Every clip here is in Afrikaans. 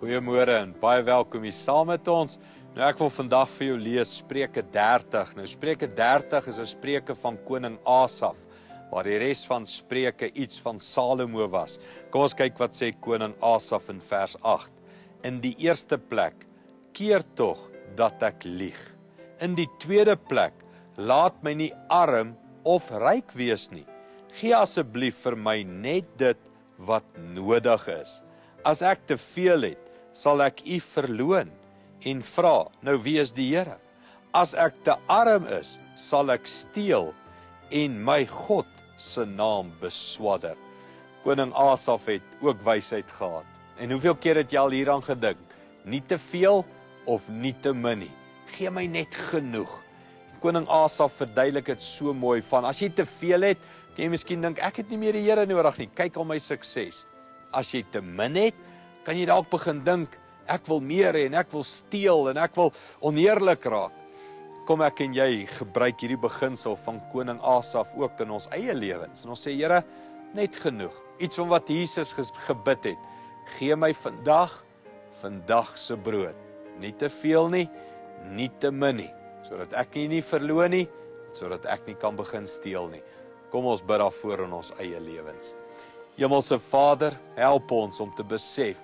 Goeiemôre en baie welkom hier saam met ons. Nou ek wil vandag vir jou lees Spreuke 30. Nou Spreuke 30 is 'n spreuke van koning Asaf, waar die res van Spreuke iets van Salomo was. Kom ons kyk wat sê koning Asaf in vers 8. In die eerste plek, keer tog dat ek lieg. In die tweede plek, laat my nie arm of ryk wees nie. Gee asseblief vir my net dit wat nodig is. As ek te veel het, sal ek u verloon en vra, nou wie is die Here? As ek te arm is, sal ek steel en my God se naam beswadder. Koning Asaf het ook wysheid gehad. En hoeveel keer het jy al hieraan gedink? Nie te veel of nie te min nie. Gee my net genoeg. Koning Asaf verduidelik dit so mooi van, as jy te veel het, kan jy miskien dink, ek het nie meer die Here nodig nie, kyk al my sukses. As jy te min het, kan jy dalk begin dink, ek wil meer hê en ek wil steel en ek wil oneerlik raak. Kom ek en jy gebruik hierdie beginsel van koning Asaf ook in ons eie lewens. En ons sê, Here, net genoeg. Iets van wat Jesus gebid het. Gee my vandag se brood. Nie te veel nie, nie te min nie. Sodat ek nie verloon nie, sodat ek nie kan begin steel nie. Kom ons bid daarvoor in ons eie lewens. Hemelse Vader, help ons om te besef,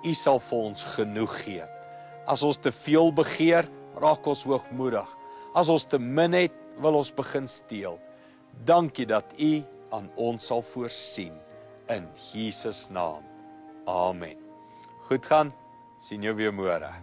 U sal vir ons genoeg gee. As ons te veel begeer, raak ons hoogmoedig. As ons te min het, wil ons begin steel. Dankie dat U aan ons sal voorsien. In Jesus naam. Amen. Goed gaan, sien jou weer môre.